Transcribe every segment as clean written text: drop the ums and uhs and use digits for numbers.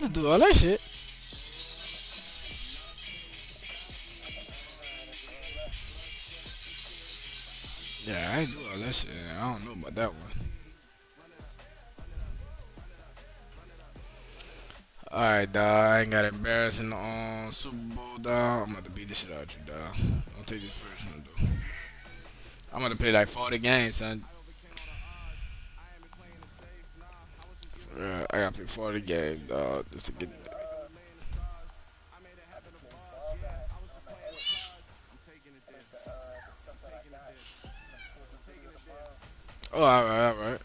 Just do all that shit. Yeah, I ain't do all that shit. I don't know about that one. Alright, dog. I ain't got embarrassing on Super Bowl, dog. I'm about to beat this shit out you, dog. Don't take this personal, though. I'm about to play like 40 games, son. Yeah, I gotta play 40 games, dog, just to get. Oh, alright, alright.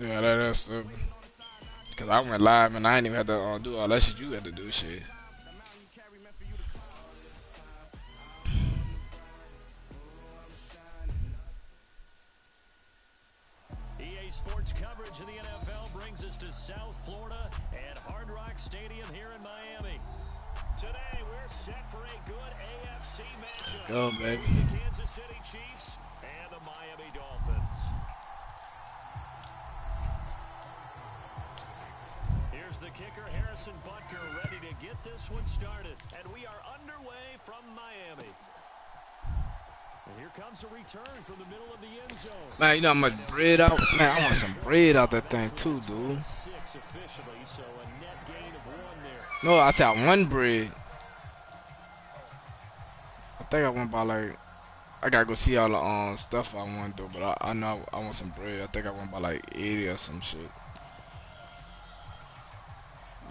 Yeah, that's stupid. Cause I went live and I ain't even had to do all that shit you had to do, shit. EA Sports coverage of the NFL brings us to South Florida and Hard Rock Stadium here in Miami. Today, we're set for a good AFC matchup Go, baby. between the Kansas City Chiefs and the Miami Dolphins. Here's the kicker, Harrison Butker, ready to get this one started. And we are underway from Miami. And here comes a return from the middle of the end zone. Man, you know how much bread out? Man, I want some bread out that thing too, dude. Six officially, so a net gain of one there. No, I said I won bread. I think I went by like, I gotta go see all the stuff I want though, but I know I want some bread. I think I went by like 80 or some shit.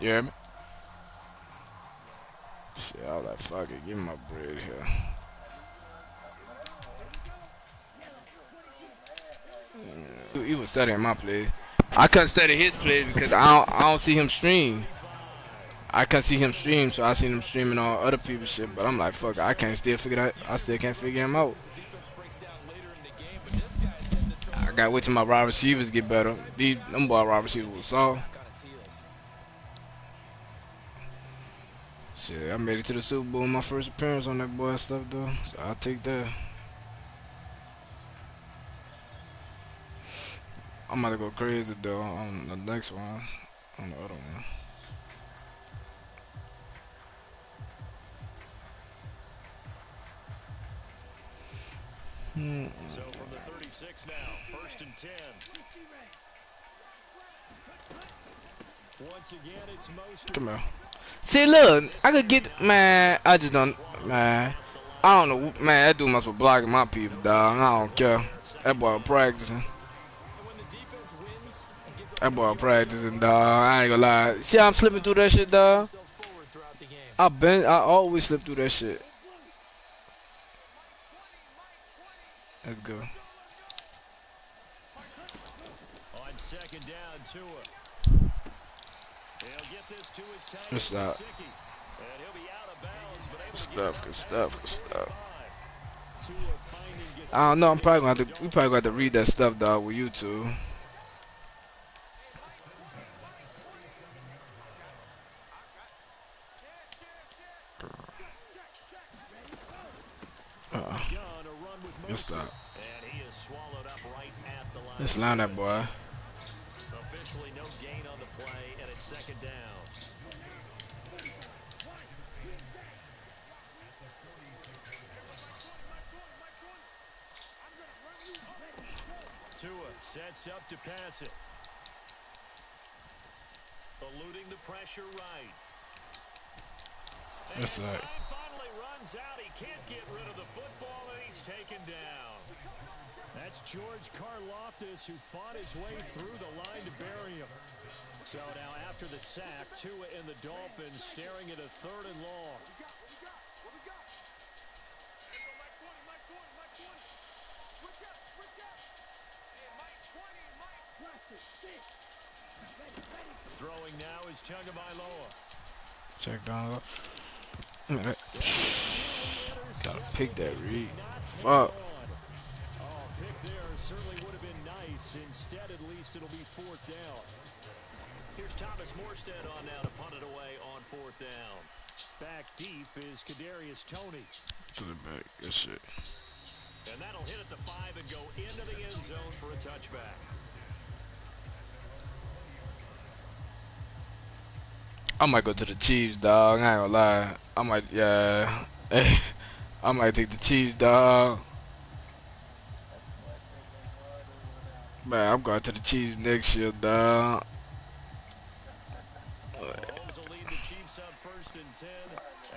You hear me? Shit, I was like, fuck it, give me my bread here. He was studying my plays. I couldn't study his plays because I don't see him stream. I couldn't see him stream, so I seen him streaming on other people's shit. But I'm like, fuck, I can't still figure that. I still can't figure him out. I gotta wait till my wide receivers get better. Them boy wide receivers was soft. Shit, I made it to the Super Bowl, my first appearance on that boy stuff though. So I'll take that. I'm about to go crazy though on the next one, on the other one. So from the 36 now, 1st and 10. Once again, it's most. Come here. See, look, I could get, man, I just don't, man. I don't know, man, that dude must be blocking my people, dog. I don't care. That boy practicing. That boy practicing, dog. I ain't gonna lie. See how I'm slipping through that shit, dog? I always slip through that shit. Let's go. On 2nd down, Tua. He'll get this to his tight end, Good stuff. Gesicki. And he'll be out of bounds, but able Good to stuff, get good stuff, good stuff. Tua finding Gesicki. I don't know, I'm probably gonna have to, we probably gonna have to read that stuff, dog, with you two. Good stuff. And he is swallowed up right at the line. Let's line that boy. Officially no gain on the play, and it's 2nd down. Tua sets up to pass it. Eluding the pressure right. That's And right. time finally runs out. He can't get rid of the football, and he's taken down. That's George Karlaftis, who fought his way through the line to bury him. So now after the sack, Tua and the Dolphins staring at a 3rd and long. Throwing now is Tagovailoa. Check down. Gotta pick that read. Fuck. Oh, pick there certainly would have been nice. Instead, at least it'll be 4th down. Here's Thomas Morstead on now to punt it away on 4th down. Back deep is Kadarius Toney. To the back. Good shit. And that'll hit at the 5 and go into the end zone for a touchback. I might go to the Chiefs, dog. I ain't gonna lie. I might, yeah. I might take the Chiefs, dog. Man, I'm going to the Chiefs next year, dog. Mahomes will lead the Chiefs up 1st and 10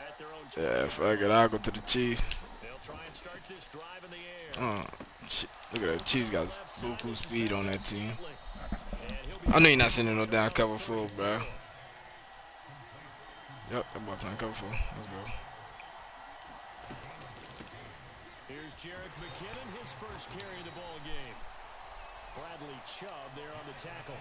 at their own 20. Yeah, fuck it. I'll go to the Chiefs. They'll try and start this drive in the air. Look at that. Chiefs got buku speed on that team. I know you're not sending no down cover full, bro. Yep, that boy playing cover full. Let's go. Here's Jerick McKinnon, his first carry of the ball game. Bradley Chubb there on the tackle.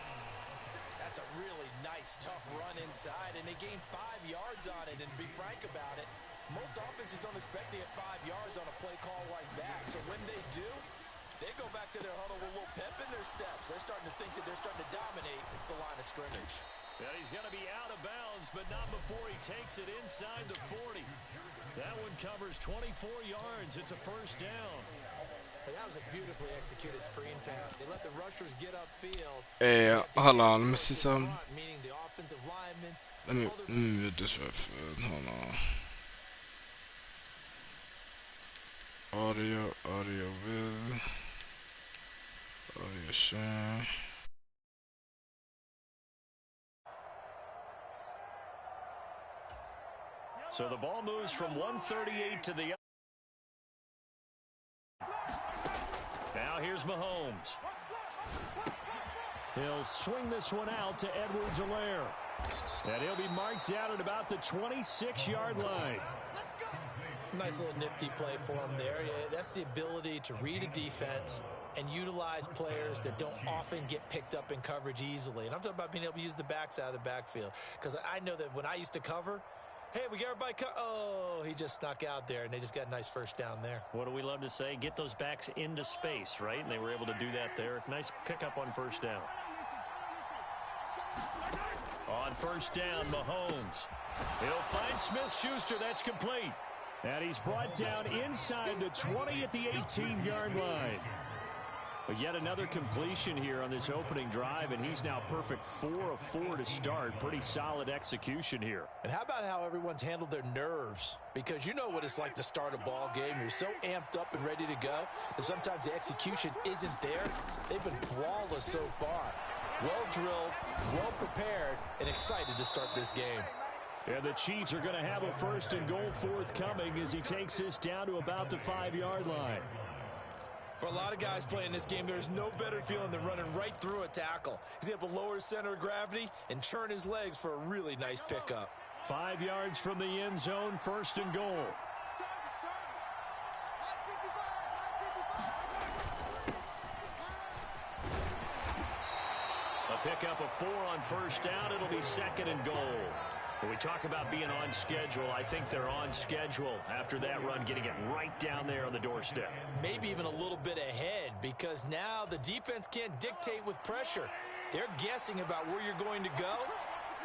That's a really nice, tough run inside, and they gained 5 yards on it. And to be frank about it, most offenses don't expect to get 5 yards on a play call like that. So when they do, they go back to their huddle with a little pep in their steps. They're starting to think that they're starting to dominate the line of scrimmage. Yeah, he's going to be out of bounds, but not before he takes it inside the 40. That one covers 24 yards. It's a first down. That was a beautifully executed screen pass. They let the rushers get upfield. Hey, hold on. Let me see something. Meaning the offensive lineman. Let me get this right. Hold on. Audio, video, audio share. So the ball moves from 138 to the... Now here's Mahomes. He'll swing this one out to Edwards-Helaire. And he'll be marked down at about the 26-yard line. Nice little nifty play for him there. Yeah, that's the ability to read a defense and utilize players that don't often get picked up in coverage easily. And I'm talking about being able to use the backs out of the backfield. Because I know that when I used to cover, hey, we get everybody oh, he just snuck out there, and they just got a nice first down there. What do we love to say? Get those backs into space, right? And they were able to do that there. Nice pickup on first down. On first down, Mahomes. He'll find Smith-Schuster. That's complete. And he's brought down inside the 20 at the 18-yard line. But yet another completion here on this opening drive, and he's now perfect 4 of 4 to start. Pretty solid execution here. And how about how everyone's handled their nerves? Because you know what it's like to start a ball game. You're so amped up and ready to go, and sometimes the execution isn't there. They've been flawless so far. Well drilled, well prepared, and excited to start this game. And the Chiefs are going to have a first and goal forthcoming as he takes this down to about the 5-yard line. For a lot of guys playing this game, there's no better feeling than running right through a tackle. He's able to lower his center of gravity and churn his legs for a really nice pickup. 5 yards from the end zone, first and goal. A pickup of 4 on first down. It'll be second and goal. When we talk about being on schedule, I think they're on schedule after that run, getting it right down there on the doorstep. Maybe even a little bit ahead, because now the defense can't dictate with pressure. They're guessing about where you're going to go.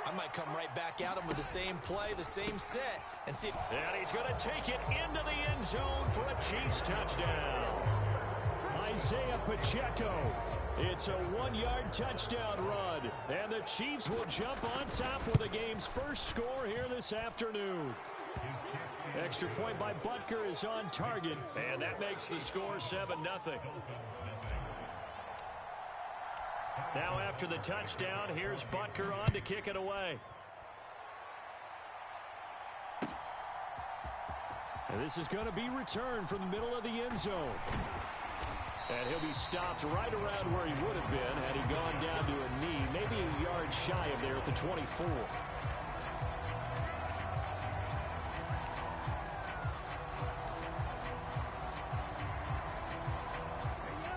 I might come right back at him with the same play, the same set, and see if... And he's going to take it into the end zone for a Chiefs touchdown. Isaiah Pacheco. It's a 1-yard touchdown run, and the Chiefs will jump on top with the game's first score here this afternoon. Extra point by Butker is on target, and that makes the score 7-0. Now after the touchdown, here's Butker on to kick it away. And this is going to be returned from the middle of the end zone. And he'll be stopped right around where he would have been had he gone down to a knee, maybe a yard shy of there at the 24.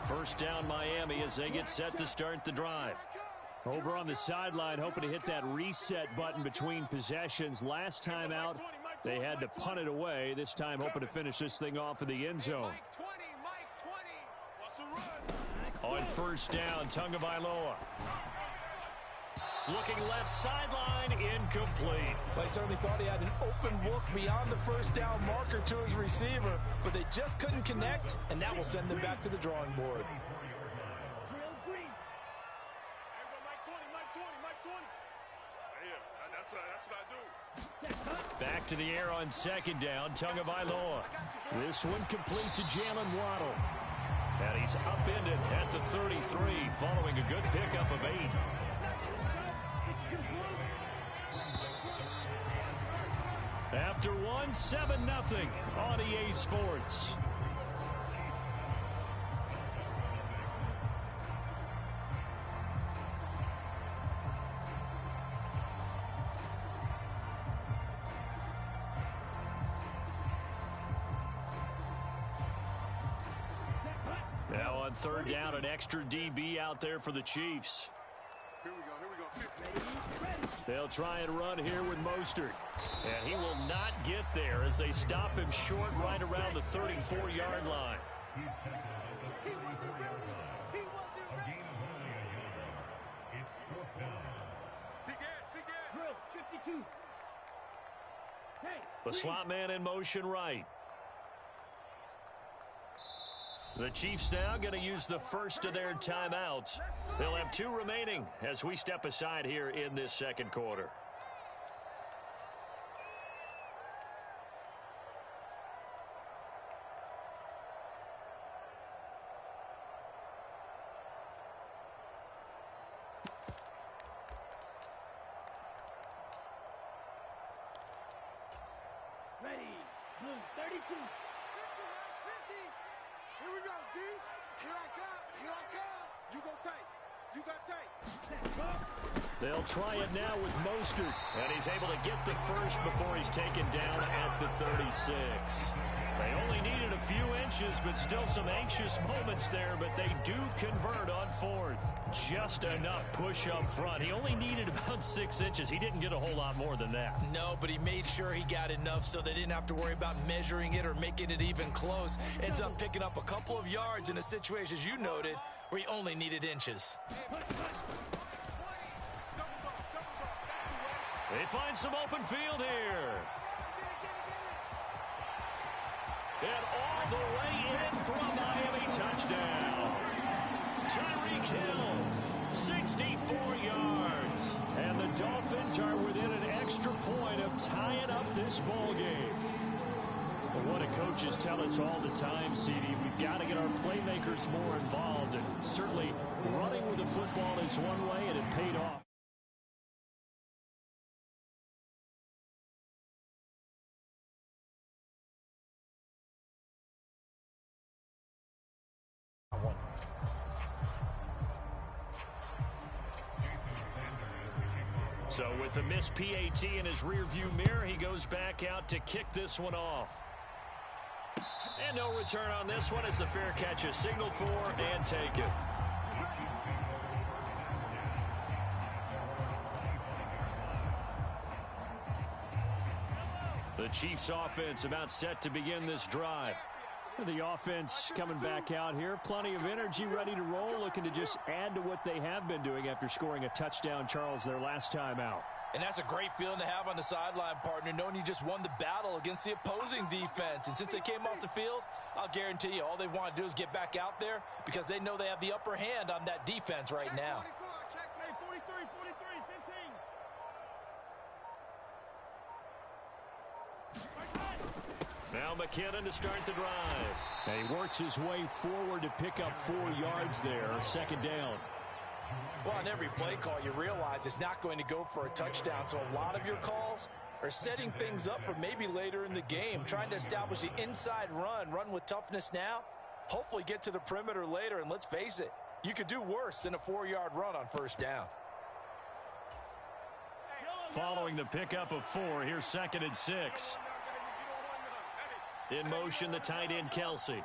First down Miami as they get set to start the drive. Over on the sideline, hoping to hit that reset button between possessions. Last time out, they had to punt it away. This time hoping to finish this thing off in the end zone. On first down, Tagovailoa. Looking left sideline, incomplete. They certainly thought he had an open look beyond the first down marker to his receiver, but they just couldn't connect, and that will send them back to the drawing board. Back to the air on second down, Tagovailoa. This one complete to Jalen Waddle. And he's upended at the 33, following a good pickup of 8. After one, 7-0 on EA Sports. Now on third down, an extra DB out there for the Chiefs. Here we go. They'll try and run here with Mostert. And he will not get there as they stop him short right around the 34-yard line. The slot man in motion right. The Chiefs now going to use the first of their timeouts. They'll have 2 remaining as we step aside here in this second quarter. Ready, blue, 32. 50, man, 50. Here we go, D. Here I come. You go tight. You got tight. They'll try it now with Mostert. And he's able to get the first before he's taken down at the 36. They only needed a few inches, but still some anxious moments there. But they do convert on fourth. Just enough push up front. He only needed about 6 inches. He didn't get a whole lot more than that. No, but he made sure he got enough so they didn't have to worry about measuring it or making it even close. Ends up picking up a couple of yards in a situation, as you noted, where he only needed inches. They find some open field here. And all the way in for a Miami touchdown. Tyreek Hill, 64 yards. And the Dolphins are within an extra point of tying up this ball game. Well, what do coaches tell us all the time, CD? We've got to get our playmakers more involved. And certainly running with the football is one way, and it paid off. So with a missed PAT in his rearview mirror, he goes back out to kick this one off. And no return on this one as the fair catch is signaled for and taken. The Chiefs offense about set to begin this drive. The offense coming back out here. Plenty of energy, ready to roll, looking to just add to what they have been doing after scoring a touchdown, Charles, their last time out. And that's a great feeling to have on the sideline, partner, knowing you just won the battle against the opposing defense. And since they came off the field, I'll guarantee you all they want to do is get back out there because they know they have the upper hand on that defense right now. Check 43, 15. Now McKinnon to start the drive. And he works his way forward to pick up 4 yards there, second down. Well, on every play call, you realize it's not going to go for a touchdown. So a lot of your calls are setting things up for maybe later in the game, trying to establish the inside run with toughness now, hopefully get to the perimeter later. And let's face it, you could do worse than a 4-yard run on first down. Following the pickup of 4, here's 2nd and 6. In motion, the tight end, Kelsey.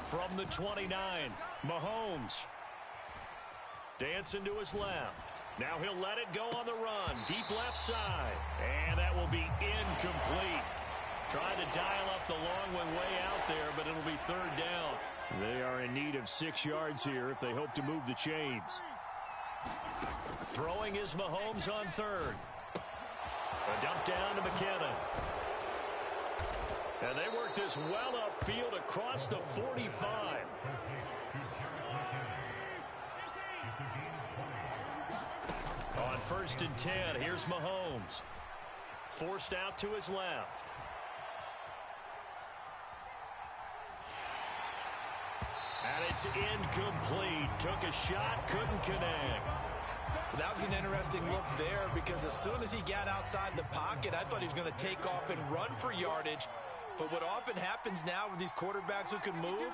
From the 29, Mahomes. Dancing to his left. Now he'll let it go on the run. Deep left side. And that will be incomplete. Trying to dial up the long one way out there, but it'll be third down. They are in need of 6 yards here if they hope to move the chains. Throwing is Mahomes on third. A dump down to McKinnon. And they work this well upfield across the 45. On 1st and 10, here's Mahomes. Forced out to his left. And it's incomplete. Took a shot, couldn't connect. That was an interesting look there because as soon as he got outside the pocket, I thought he was going to take off and run for yardage. But what often happens now with these quarterbacks who can move,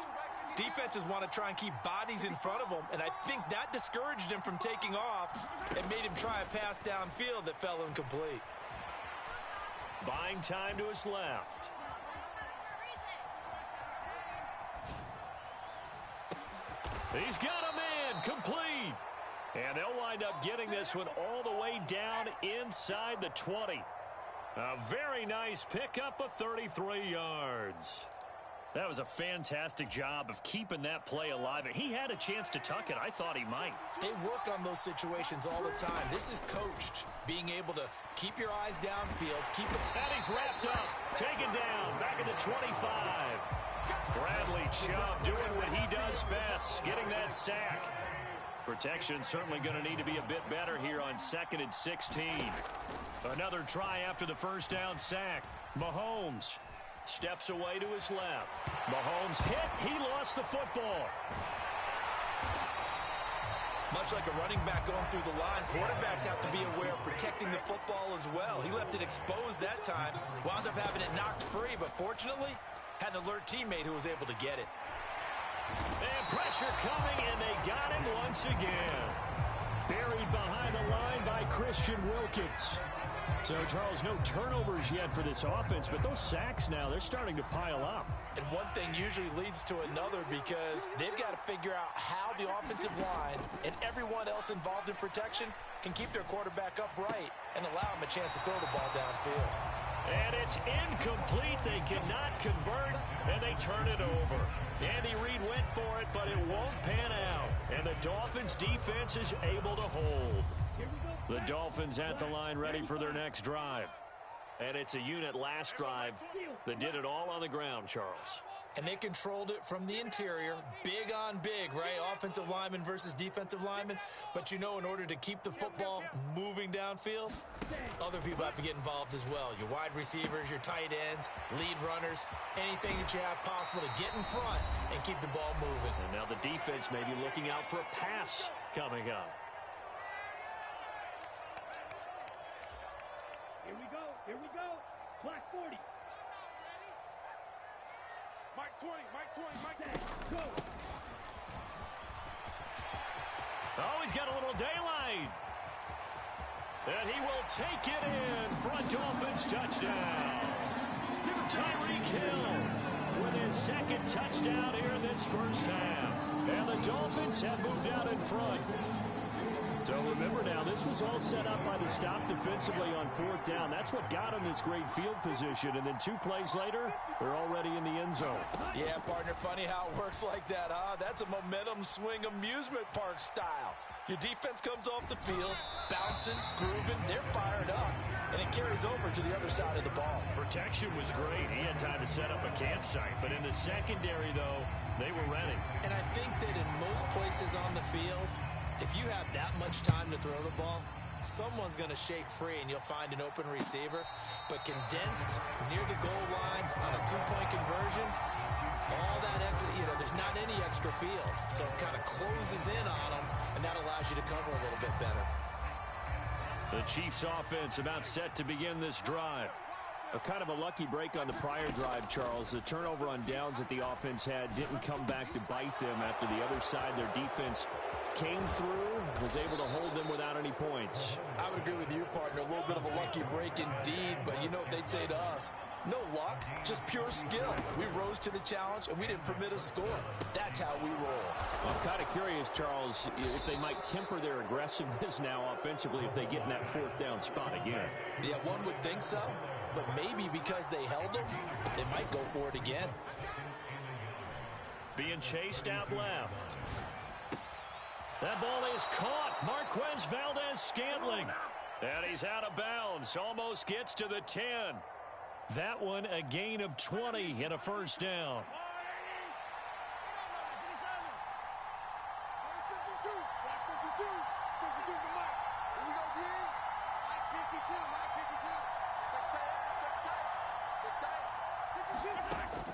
defenses want to try and keep bodies in front of them, and I think that discouraged him from taking off and made him try a pass downfield that fell incomplete. Buying time to his left. He's got a man, complete. And they'll wind up getting this one all the way down inside the 20. A very nice pickup of 33 yards. That was a fantastic job of keeping that play alive. He had a chance to tuck it. I thought he might. They work on those situations all the time. This is coached, being able to keep your eyes downfield, keep it. And he's wrapped up, taken down, back at the 25. Bradley Chubb doing what he does best, getting that sack. Protection certainly going to need to be a bit better here on 2nd and 16. Another try after the first down sack. Mahomes steps away to his left. Mahomes hit. He lost the football. Much like a running back going through the line, quarterbacks have to be aware of protecting the football as well. He left it exposed that time, wound up having it knocked free, but fortunately had an alert teammate who was able to get it. And pressure coming, and they got him once again. Buried behind the line by Christian Wilkins. So, Charles, no turnovers yet for this offense, but those sacks now, they're starting to pile up. And one thing usually leads to another because they've got to figure out how the offensive line and everyone else involved in protection can keep their quarterback upright and allow him a chance to throw the ball downfield. And it's incomplete. They cannot convert, and they turn it over. Andy Reid went for it, but it won't pan out. And the Dolphins' defense is able to hold. The Dolphins at the line ready for their next drive. And it's a unit last drive that did it all on the ground, Charles. And they controlled it from the interior. Big on big, right? Offensive lineman versus defensive lineman. But you know, in order to keep the football moving downfield, other people have to get involved as well. Your wide receivers, your tight ends, lead runners, anything that you have possible to get in front and keep the ball moving. And now the defense may be looking out for a pass coming up. Here we go. Here we go. Clock 40. Mike 20. Mike 20. Mike 10. Go. Oh, he's got a little daylight. And he will take it in for a Dolphins touchdown. Tyreek Hill with his second touchdown here in this first half. And the Dolphins have moved out in front. So remember now, this was all set up by the stop defensively on 4th down. That's what got them this great field position. And then 2 plays later, they're already in the end zone. Yeah, partner, funny how it works like that, huh? That's a momentum swing amusement park style. Your defense comes off the field, bouncing, grooving, they're fired up, and it carries over to the other side of the ball. Protection was great. He had time to set up a campsite. But in the secondary, though, they were ready. And I think that in most places on the field, if you have that much time to throw the ball, someone's going to shake free and you'll find an open receiver. But condensed near the goal line on a 2-point conversion, all that extra, there's not any extra field. So it kind of closes in on them, and that allows you to cover a little bit better. The Chiefs offense about set to begin this drive. A kind of a lucky break on the prior drive, Charles. The turnover on downs that the offense had didn't come back to bite them after the other side. Their defense came through, was able to hold them without any points. I would agree with you, partner. A little bit of a lucky break indeed, but you know what they'd say to us. No luck, just pure skill. We rose to the challenge, and we didn't permit a score. That's how we roll. I'm kind of curious, Charles, if they might temper their aggressiveness now offensively if they get in that fourth down spot again. Yeah, one would think so, but maybe because they held them, they might go for it again. Being chased out left. That ball is caught. Marquez Valdez-Scantling. And he's out of bounds. Almost gets to the 10. That one a gain of 20 and a first down.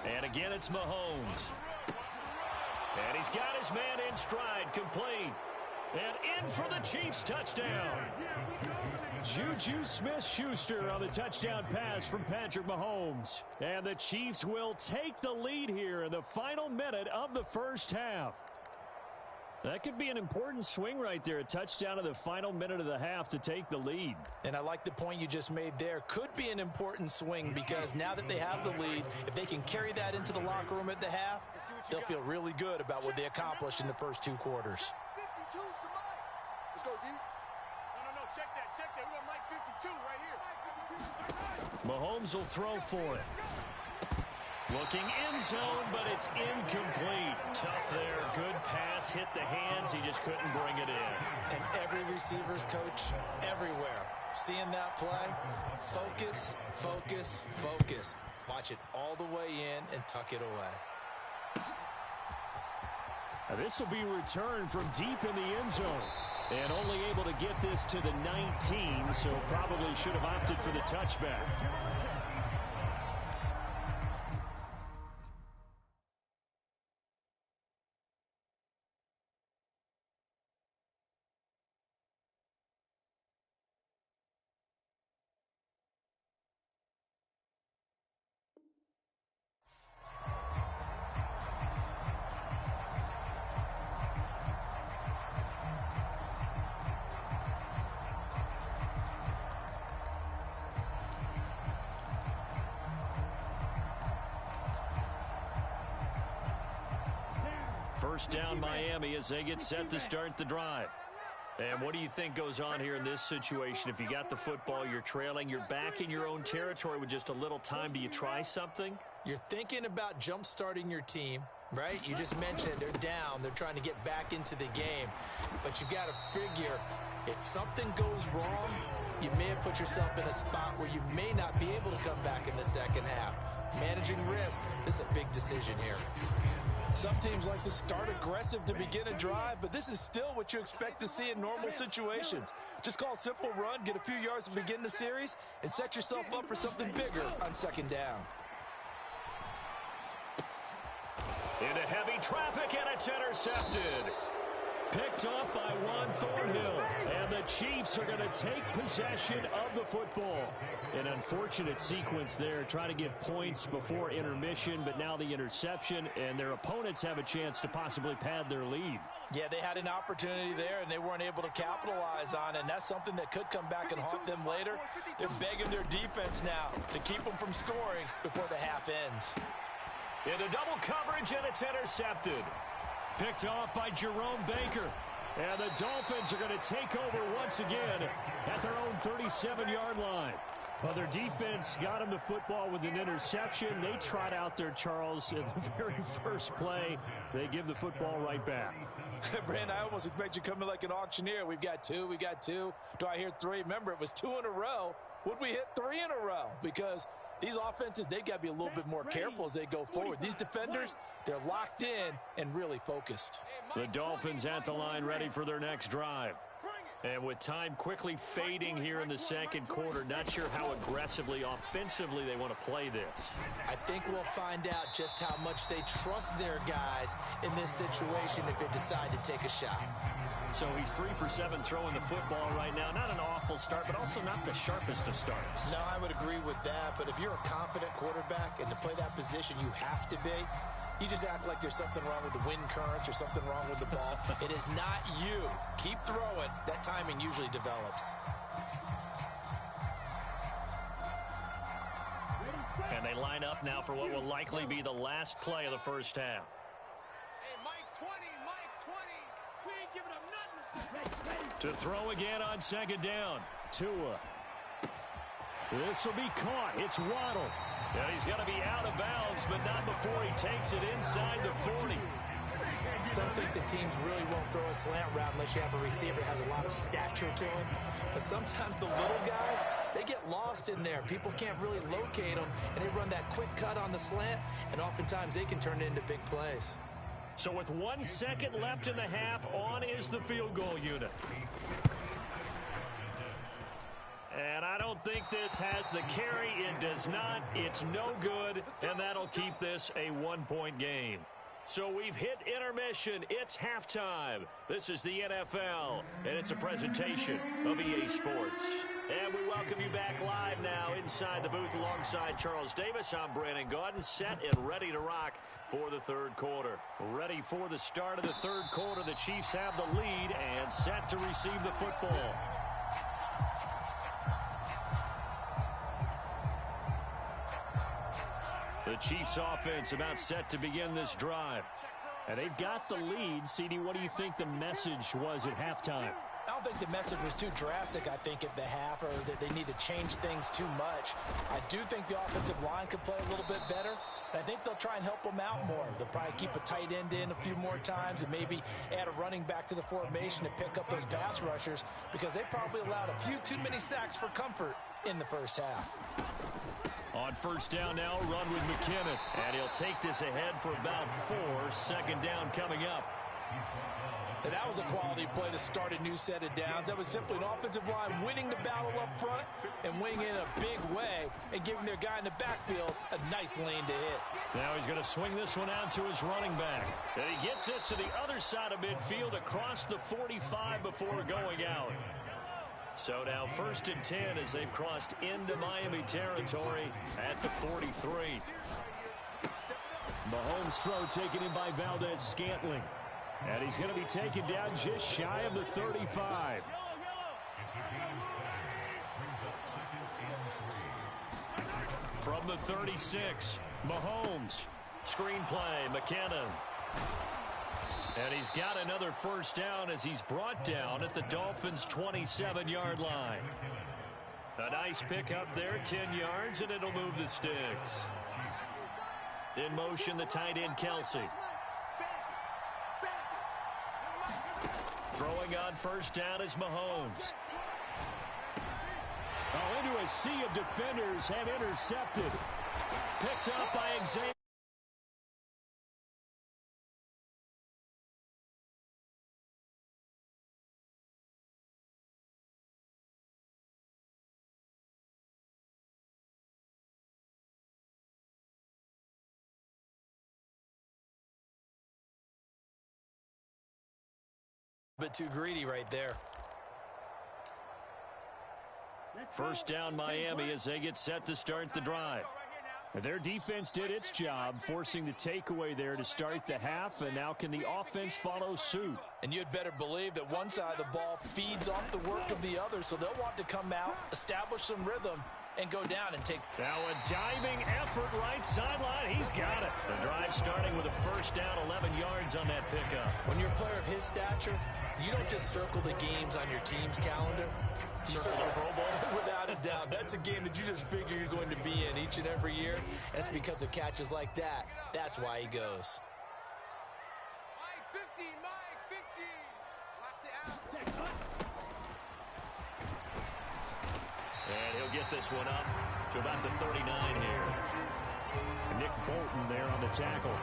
And again, it's Mahomes. And he's got his man in stride, complete. And in for the Chiefs touchdown. Juju Smith-Schuster on the touchdown pass from Patrick Mahomes. And the Chiefs will take the lead here in the final minute of the first half. That could be an important swing right there. A touchdown in the final minute of the half to take the lead. And I like the point you just made there. Could be an important swing because now that they have the lead, if they can carry that into the locker room at the half, they'll feel really good about what they accomplished in the first two quarters. Let's go, D. No, check that. We got Mike 52 right here. Mahomes will throw for it. Looking end zone, but it's incomplete. Tough there. Good pass. Hit the hands. He just couldn't bring it in. And every receiver's coach everywhere. Seeing that play, focus, focus, focus. Watch it all the way in and tuck it away. Now this will be returned from deep in the end zone. And only able to get this to the 19, so probably should have opted for the touchback. First down Miami as they get set to start the drive. And what do you think goes on here in this situation? If you got the football, you're trailing, you're back in your own territory with just a little time. Do you try something? You're thinking about jump-starting your team, right? You just mentioned they're down. They're trying to get back into the game. But you got to figure if something goes wrong, you may have put yourself in a spot where you may not be able to come back in the second half. Managing risk, this is a big decision here. Some teams like to start aggressive to begin a drive, but this is still what you expect to see in normal situations. Just call a simple run, get a few yards to begin the series, and set yourself up for something bigger on second down. Into heavy traffic, and it's intercepted. Picked off by Juan Thornhill. And the Chiefs are going to take possession of the football. An unfortunate sequence there, trying to get points before intermission, but now the interception, and their opponents have a chance to possibly pad their lead. Yeah, they had an opportunity there, and they weren't able to capitalize on it, and that's something that could come back and haunt them later. They're begging their defense now to keep them from scoring before the half ends. Into double coverage, and it's intercepted. Picked off by Jerome Baker. And the Dolphins are going to take over once again at their own 37-yard line. Well, their defense got them the football with an interception. They trot out there, Charles, in the very first play. They give the football right back. Brandon, I almost expect you coming like an auctioneer. We've got two. Do I hear three? Remember, it was 2 in a row. Would we hit 3 in a row? Because these offenses, they got to be a little bit more careful as they go forward. These defenders, they're locked in and really focused. The Dolphins at the line ready for their next drive. And with time quickly fading here in the second quarter, not sure how aggressively, offensively they want to play this. I think we'll find out just how much they trust their guys in this situation if they decide to take a shot. So he's 3 for 7 throwing the football right now. Not an awful start, but also not the sharpest of starts. No, I would agree with that. But if you're a confident quarterback and to play that position you have to be, you just act like there's something wrong with the wind currents or something wrong with the ball. It is not you. Keep throwing. That timing usually develops. Ready, And they line up now for what will likely be the last play of the first half. Hey, Mike 20, Mike 20. We ain't giving up nothing. To throw again on second down. Tua. This will be caught. It's Waddle. And he's going to be out of bounds, but not before he takes it inside the 40. Some think the teams really won't throw a slant route unless you have a receiver that has a lot of stature to him. But sometimes the little guys, they get lost in there. People can't really locate them, and they run that quick cut on the slant, and oftentimes they can turn it into big plays. So with 1 second left in the half, on is the field goal unit. And I don't think this has the carry. It does not. It's no good, and that'll keep this a 1-point game. So we've hit intermission. It's halftime. This is the NFL, and it's a presentation of EA Sports. And we welcome you back live now inside the booth alongside Charles Davis. I'm Brandon Gaudin, set and ready to rock for the third quarter. Ready for the start of the third quarter. The Chiefs have the lead and set to receive the football. The Chiefs offense about set to begin this drive. And they've got the lead. CD, what do you think the message was at halftime? I don't think the message was too drastic, I think, at the half, or that they need to change things too much. I do think the offensive line could play a little bit better, and I think they'll try and help them out more. They'll probably keep a tight end in a few more times and maybe add a running back to the formation to pick up those pass rushers, because they probably allowed a few too many sacks for comfort in the first half. On first down now, run with McKinnon. And he'll take this ahead for about 4. Second down coming up. And that was a quality play to start a new set of downs. That was simply an offensive line winning the battle up front and winning in a big way and giving their guy in the backfield a nice lane to hit. Now he's going to swing this one out to his running back. And he gets this to the other side of midfield across the 45 before going out. So now 1st and 10 as they've crossed into Miami territory at the 43. Mahomes' throw taken in by Valdez-Scantling. And he's going to be taken down just shy of the 35. From the 36, Mahomes. Screenplay, McKinnon. And he's got another first down as he's brought down at the Dolphins' 27-yard line. A nice pickup there, 10 yards, and it'll move the sticks. In motion, the tight end, Kelsey. Throwing on first down is Mahomes. Oh, into a sea of defenders, have intercepted. Picked up by Xavier. Bit too greedy right there. First down Miami as they get set to start the drive. Their defense did its job, forcing the takeaway there to start the half, and now can the offense follow suit? And you'd better believe that one side of the ball feeds off the work of the other, so they'll want to come out, establish some rhythm, and go down and take. Now a diving effort right sideline. He's got it. The drive starting with a first down, 11 yards on that pickup. When you're a player of his stature, you don't just circle the games on your team's calendar. Circle the Pro Bowl? Without a doubt. That's a game that you just figure you're going to be in each and every year. And it's because of catches like that. That's why he goes. Mike 50, Mike 50. Watch the out. And he'll get this one up to about the 39 here. Nick Bolton there on the tackle.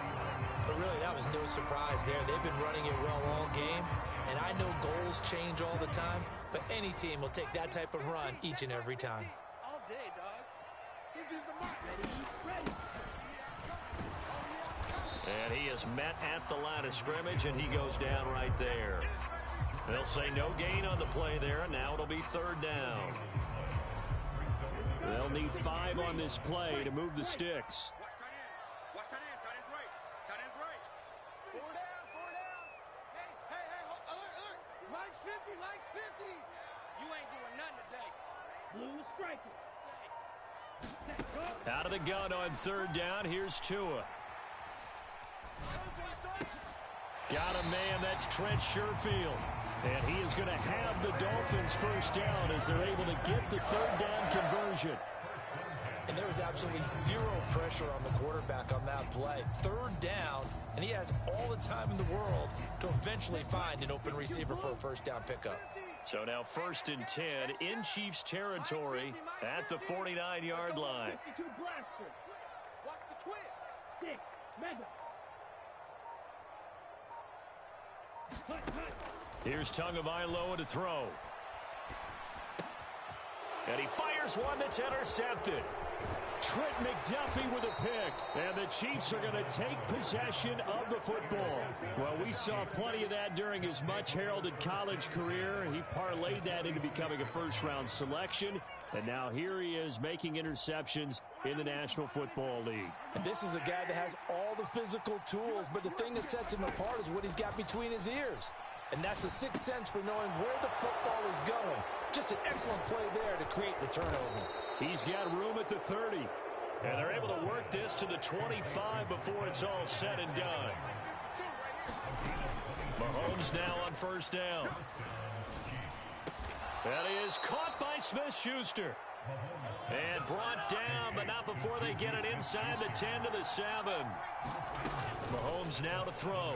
But really, that was no surprise there. They've been running it well all game. And I know goals change all the time, but any team will take that type of run each and every time. All day, dog. He's the mark. Ready. And he is met at the line of scrimmage, and he goes down right there. They'll say no gain on the play there, and now it'll be third down. They'll need 5 on this play to move the sticks. Watch tight end. Tight end's right. Tight end's right. 4 down. 4 down. Hey, alert. Mike's 50. Mike's 50. You ain't doing nothing today. Blue striker. Out of the gun on third down. Here's Tua. Got a man. That's Trent Sherfield. And he is going to have the Dolphins first down as they're able to get the third down conversion. And there was absolutely zero pressure on the quarterback on that play. Third down, and he has all the time in the world to eventually find an open receiver for a first down pickup. So now 1st and 10 in Chiefs territory at the 49-yard line. Watch the twist. Here's Tagovailoa to throw. And he fires one that's intercepted. Trent McDuffie with a pick. And the Chiefs are going to take possession of the football. Well, we saw plenty of that during his much-heralded college career. He parlayed that into becoming a first-round selection. And now here he is making interceptions in the National Football League. And this is a guy that has all the physical tools, but the thing that sets him apart is what he's got between his ears. And that's the sixth sense for knowing where the football is going. Just an excellent play there to create the turnover. He's got room at the 30. And they're able to work this to the 25 before it's all said and done. Mahomes now on first down. That is caught by Smith-Schuster. And brought down, but not before they get it inside the 10 to the 7. Mahomes now to throw.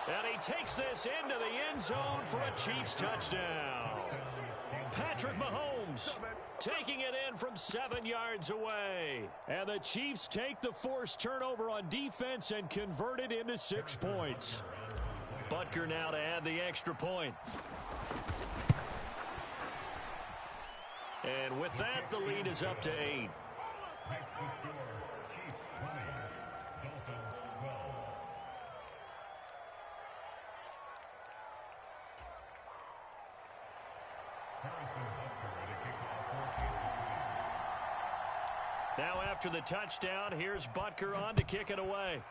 And he takes this into the end zone for a Chiefs touchdown. Patrick Mahomes taking it in from 7 yards away. And the Chiefs take the forced turnover on defense and convert it into 6 points. Butker now to add the extra point. And with that, the lead is up to 8. Now after the touchdown, here's Butker on to kick it away.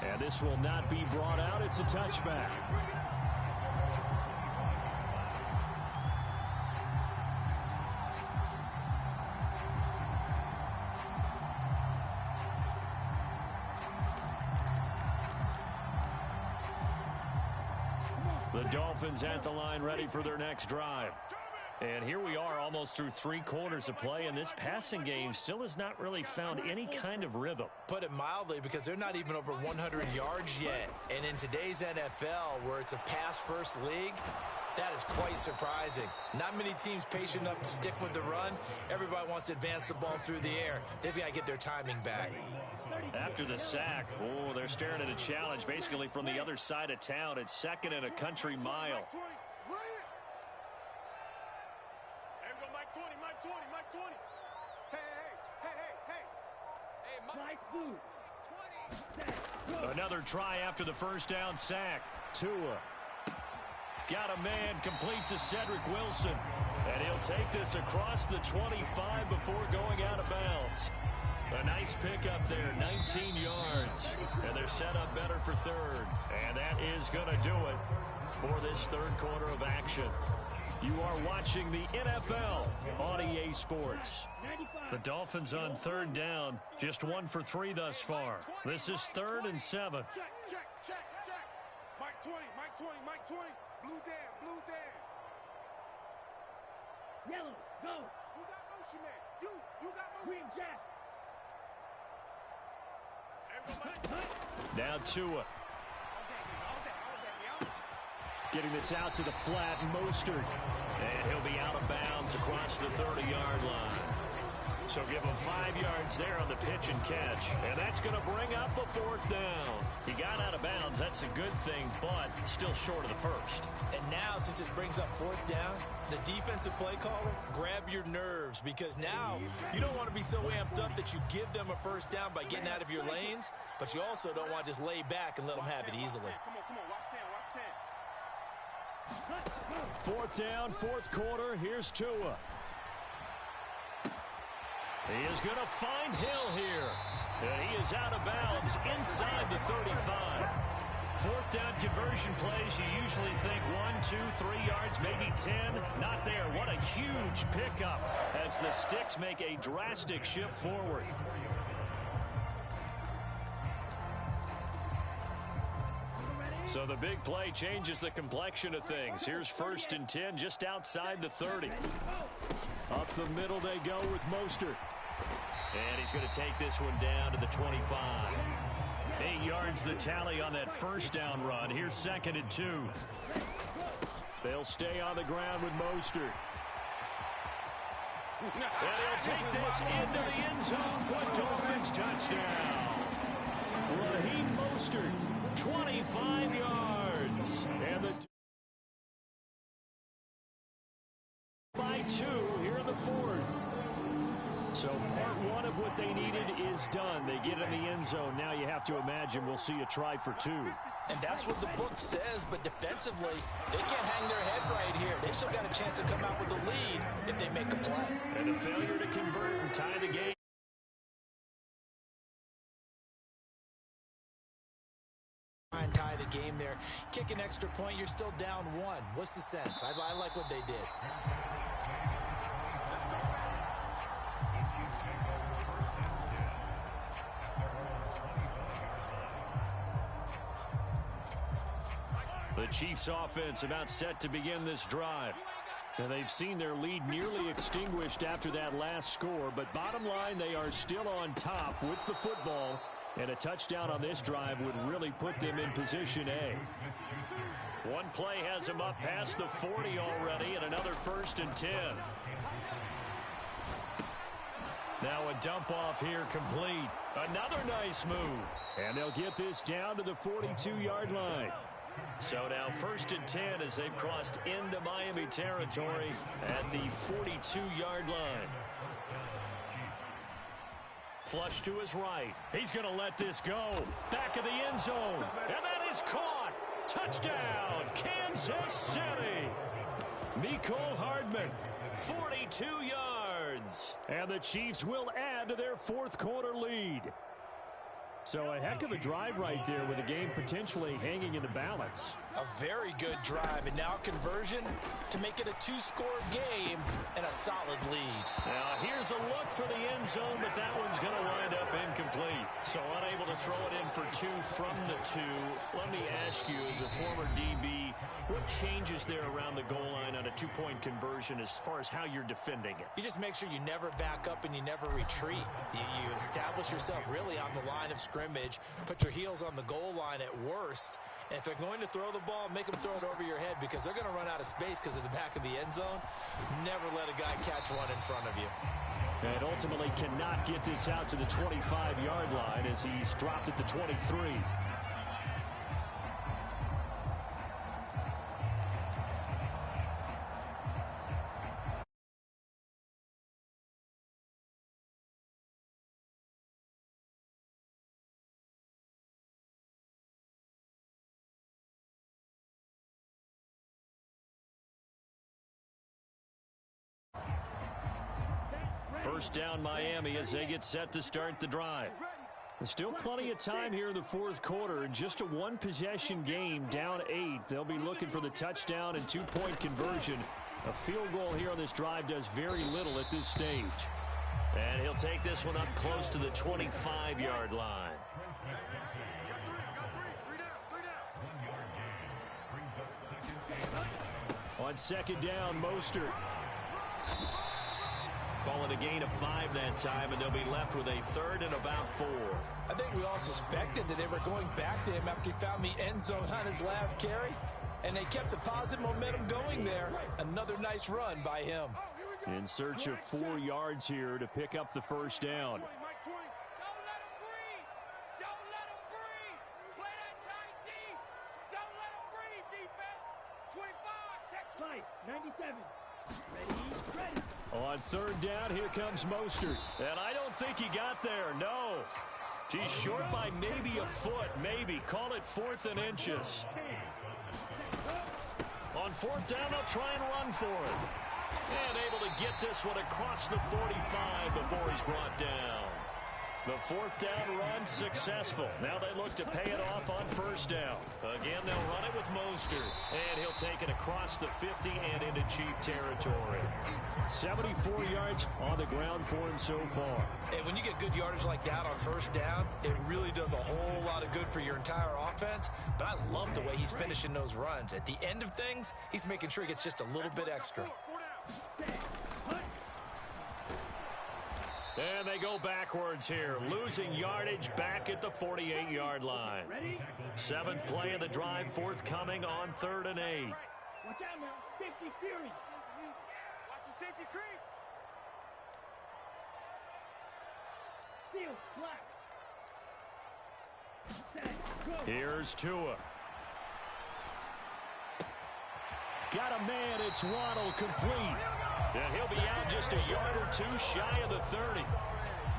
And this will not be brought out. It's a touchback. The Dolphins at the line ready for their next drive. And here we are almost through 3 quarters of play, and this passing game still has not really found any kind of rhythm. Put it mildly, because they're not even over 100 yards yet. And in today's NFL, where it's a pass-first league, that is quite surprising. Not many teams patient enough to stick with the run. Everybody wants to advance the ball through the air. They've got to get their timing back. After the sack, they're staring at a challenge basically from the other side of town. It's 2nd and a country mile. Another try after the first down sack. Tua got a man complete to Cedric Wilson. And he'll take this across the 25 before going out of bounds. A nice pickup there, 19 yards. And they're set up better for third. And that is going to do it for this third quarter of action. You are watching the NFL on EA Sports. The Dolphins on third down, just 1 for 3 thus far. This is 3rd and 7. Check. Mike 20, Mike 20, Mike 20. Blue down. Yellow, go. You got motion, man. You got motion. Green jack. Now Tua. Getting this out to the flat, Mostert. And he'll be out of bounds across the 30-yard line. So give him 5 yards there on the pitch and catch. And that's going to bring up a 4th down. He got out of bounds. That's a good thing, but still short of the first. And now, since this brings up 4th down, the defensive play caller, grab your nerves, because now you don't want to be so amped up that you give them a first down by getting out of your lanes, but you also don't want to just lay back and let them have it easily. Come on, watch 10. 4th down, 4th quarter. Here's Tua. He is going to find Hill here. And he is out of bounds inside the 35. Fourth down conversion plays, you usually think 1, 2, 3 yards, maybe 10. Not there. What a huge pickup as the Sticks make a drastic shift forward. So the big play changes the complexion of things. Here's 1st and 10 just outside the 30. Up the middle they go with Mostert. And he's going to take this one down to the 25. 8 yards the tally on that first down run. Here's 2nd and 2. They'll stay on the ground with Mostert. And he'll take this into the end zone for a Dolphins touchdown. Raheem Mostert, 25 yards. And the by 2 here in the 4th. So part 1 of what they needed is done. They get in the end zone. Now you have to imagine we'll see a try for 2. And that's what the book says, but defensively, they can't hang their head right here. They've still got a chance to come out with a lead if they make a play. And a failure to convert and tie the game. Try and tie the game there. Kick an extra point, you're still down 1. What's the sense? I like what they did. The Chiefs offense about set to begin this drive. And they've seen their lead nearly extinguished after that last score. But bottom line, they are still on top with the football. And a touchdown on this drive would really put them in position A. One play has them up past the 40 already, and another 1st and 10. Now a dump off here complete. Another nice move. And they'll get this down to the 42-yard line. So now 1st and 10 as they've crossed into Miami territory at the 42-yard line. Flush to his right. He's going to let this go. Back of the end zone. And that is caught. Touchdown, Kansas City. Mecole Hardman, 42 yards. And the Chiefs will add to their 4th quarter lead. So a heck of a drive right there with the game potentially hanging in the balance. A very good drive, and now conversion to make it a 2-score game and a solid lead. Now here's a look for the end zone, but that one's going to wind up incomplete. So unable to throw it in for 2 from the 2. Let me ask you, as a former DB, what changes there around the goal line on a 2-point conversion as far as how you're defending it? You just make sure you never back up and you never retreat. You establish yourself really on the line of scrimmage, put your heels on the goal line at worst, and if they're going to throw the ball, make them throw it over your head because they're going to run out of space because of the back of the end zone. Never let a guy catch one in front of you. And ultimately cannot get this out to the 25-yard line as he's dropped at the 23. First down Miami as they get set to start the drive. There's still plenty of time here in the 4th quarter. Just a 1-possession game, down 8. They'll be looking for the touchdown and 2-point conversion. A field goal here on this drive does very little at this stage. And he'll take this one up close to the 25-yard line. On 2nd down, Mostert. Call it a gain of 5 that time, and they'll be left with a 3rd and about 4. I think we all suspected that they were going back to him after he found the end zone on his last carry, and they kept the positive momentum going there. Another nice run by him. In search of 4 yards here to pick up the 1st down. On 3rd down, here comes Mostert. And I don't think he got there, no. He's short by maybe a foot, maybe. Call it 4th and inches. On 4th down, they'll try and run for it. And able to get this one across the 45 before he's brought down. The fourth down run successful. Now they look to pay it off on first down. Again, they'll run it with Mostert. And he'll take it across the 50 and into Chief territory. 74 yards on the ground for him so far. And when you get good yardage like that on first down, it really does a whole lot of good for your entire offense. But I love the way he's finishing those runs. At the end of things, he's making sure he gets just a little bit extra. And they go backwards here, losing yardage back at the 48-yard line. Seventh play of the drive forthcoming on 3rd and 8. Watch out now, safety fury. Watch the safety creep. Steal, black. Here's Tua. Got a man, it's Waddle, complete. And he'll be out just a yard or two shy of the 30.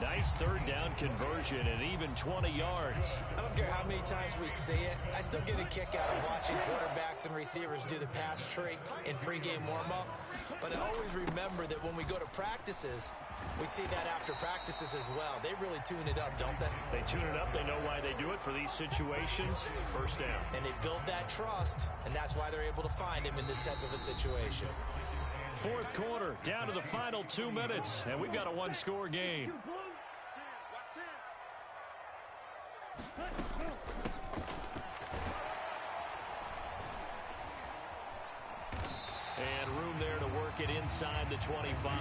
Nice third down conversion and even 20 yards. I don't care how many times we see it. I still get a kick out of watching quarterbacks and receivers do the pass tree in pregame warm-up. But I always remember that when we go to practices, we see that after practices as well. They really tune it up, don't they? They tune it up. They know why they do it for these situations. First down. And they build that trust, and that's why they're able to find him in this type of a situation. Fourth quarter, down to the final 2 minutes, and we've got a one-score game. And room there to work it inside the 25.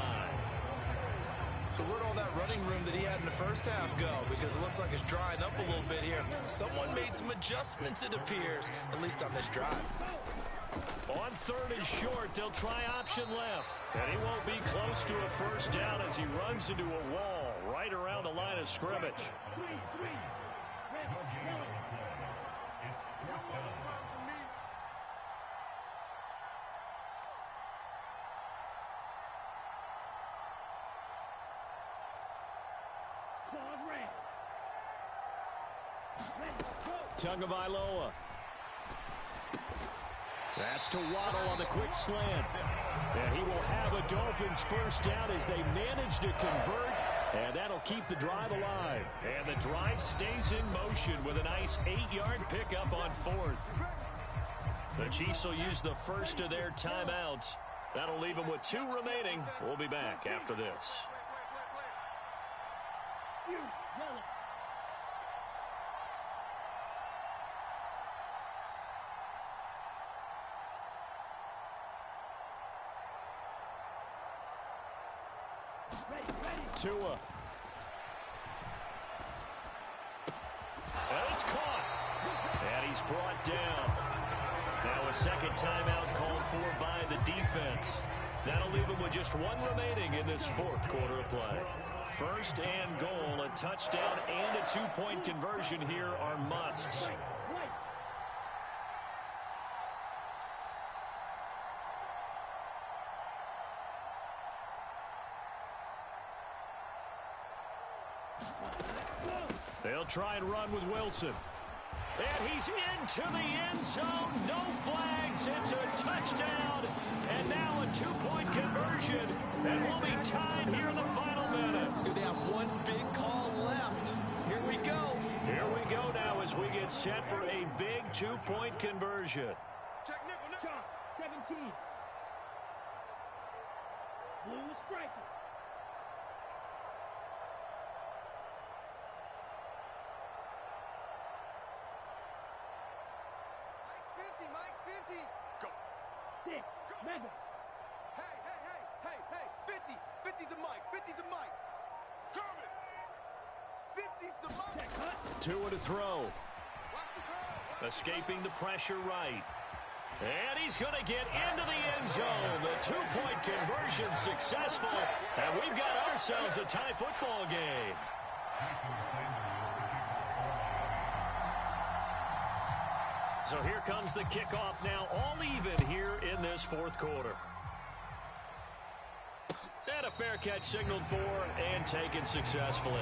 So where'd all that running room that he had in the first half go? Because it looks like it's drying up a little bit here. Someone made some adjustments, it appears, at least on this drive. On 3rd and short, they'll try option left. And he won't be close to a first down as he runs into a wall right around the line of scrimmage. Tagovailoa. That's to Waddle on the quick slant. And he will have a Dolphins first down as they manage to convert. And that'll keep the drive alive. And the drive stays in motion with a nice 8-yard pickup on 4th. The Chiefs will use the first of their timeouts. That'll leave them with 2 remaining. We'll be back after this. Tua. And it's caught. And he's brought down. Now a second timeout called for by the defense. That'll leave him with just 1 remaining in this 4th quarter of play. First and goal, a touchdown and a 2-point conversion here are musts. They'll try and run with Wilson. And he's into the end zone. No flags. It's a touchdown. And now a 2-point conversion. And we'll be tied here in the final minute. Do they have one big call left? Here we go. Here we go now as we get set for a big 2-point conversion. Check nickel. 17. Blue striker. Mike's 50. Go. 6. Go. Mega. Hey. 50. 50's the Mike. 50's the Mike. Kermit. 50's the Mike. Tua to throw. Watch the curl. Escaping the pressure right. And he's going to get into the end zone. The 2-point conversion successful. And we've got ourselves a tie football game. So here comes the kickoff now, all even here in this 4th quarter. And a fair catch signaled for and taken successfully.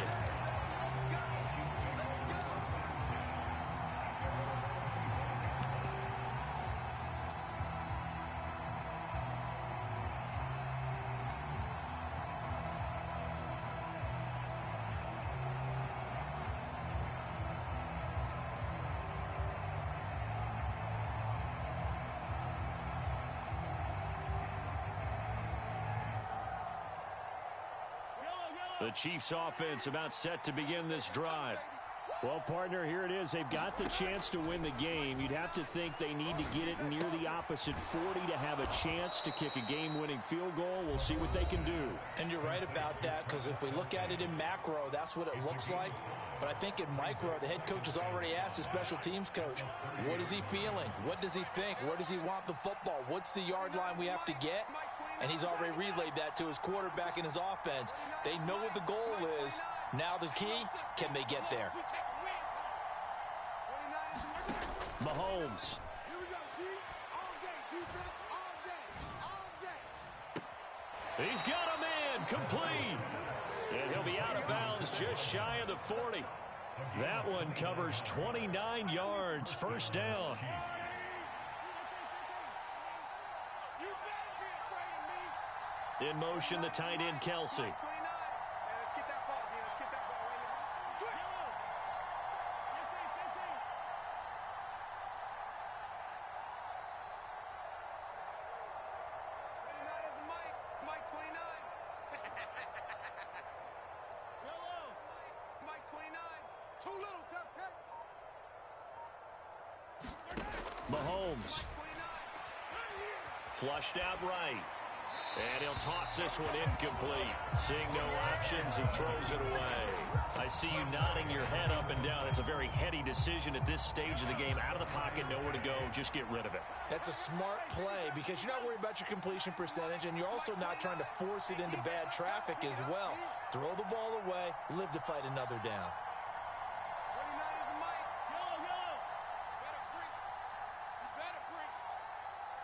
The Chiefs offense about set to begin this drive. Well, partner, here it is. They've got the chance to win the game. You'd have to think they need to get it near the opposite 40 to have a chance to kick a game-winning field goal. We'll see what they can do. And you're right about that, because if we look at it in macro, that's what it looks like. But I think in micro, the head coach has already asked the special teams coach, what is he feeling? What does he think? Where does he want the football? What's the yard line we have to get? And he's already relayed that to his quarterback and his offense. They know what the goal is. Now the key, can they get there? Mahomes. Here we go, D. All day. Defense all day. All day. He's got a man complete. And he'll be out of bounds just shy of the 40. That one covers 29 yards. First down. In motion, the tight end, Kelsey. Let's get that ball, man. Let's get that ball right now. Switch. 29 is Mike. Mike 29. Mike 29. Too little, Cupcake. Mahomes. Flushed out right. And he'll toss this one incomplete. Seeing no options, he throws it away. I see you nodding your head up and down. It's a very heady decision at this stage of the game. Out of the pocket, nowhere to go. Just get rid of it. That's a smart play because you're not worried about your completion percentage, and you're also not trying to force it into bad traffic as well. Throw the ball away, live to fight another down. 29 is Mike. Yo. You better break.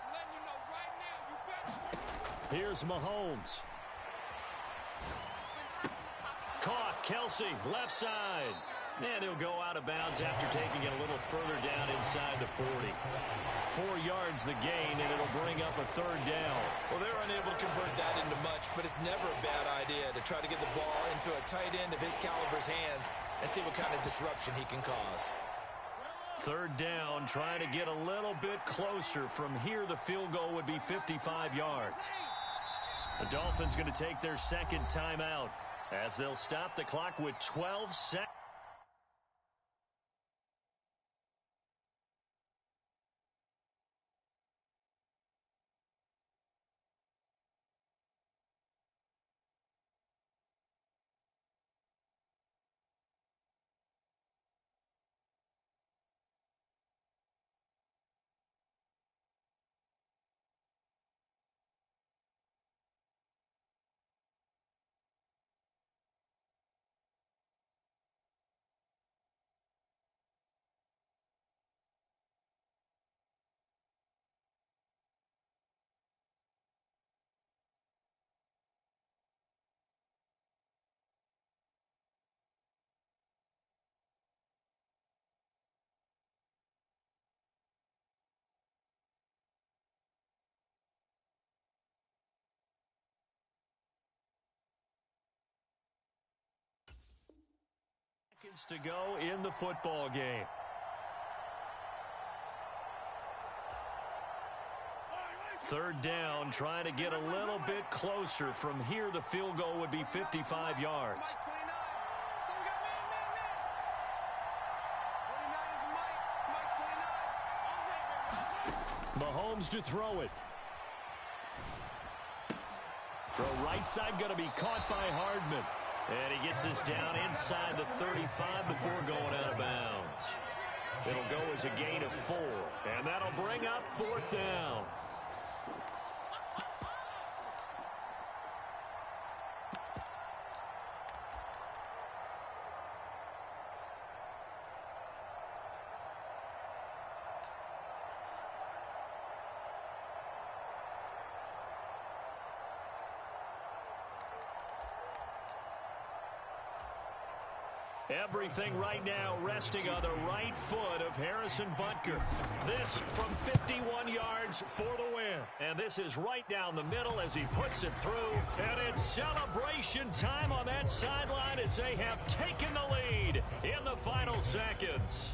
I'm letting you know right now, you better. Here's Mahomes. Caught, Kelsey, left side. And he'll go out of bounds after taking it a little further down inside the 40. 4 yards the gain, and it'll bring up a third down. Well, they're unable to convert that into much, but it's never a bad idea to try to get the ball into a tight end of his caliber's hands and see what kind of disruption he can cause. Third down, trying to get a little bit closer. From here, the field goal would be 55 yards. The Dolphins going to take their second timeout as they'll stop the clock with 12 seconds. To go in the football game. Third down, trying to get a little bit closer. From here, the field goal would be 55 yards. Mahomes to throw it. Throw right side, going to be caught by Hardman. And he gets us down inside the 35 before going out of bounds. It'll go as a gain of 4. And that'll bring up fourth down. Everything right now resting on the right foot of Harrison Butker. This from 51 yards for the win. And this is right down the middle as he puts it through. And it's celebration time on that sideline as they have taken the lead in the final seconds.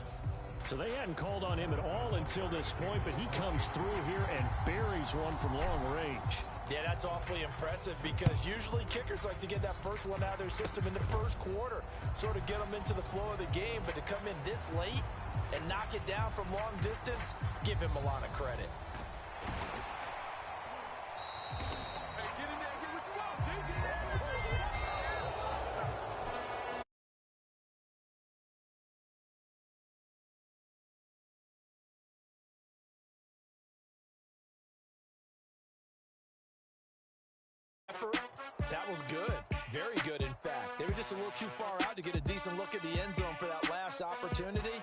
So they hadn't called on him at all until this point, but he comes through here and buries one from long range. Yeah, that's awfully impressive because usually kickers like to get that first one out of their system in the first quarter, sort of get them into the flow of the game, but to come in this late and knock it down from long distance, give him a lot of credit. That was good. Very good, in fact. They were just a little too far out to get a decent look at the end zone for that last opportunity.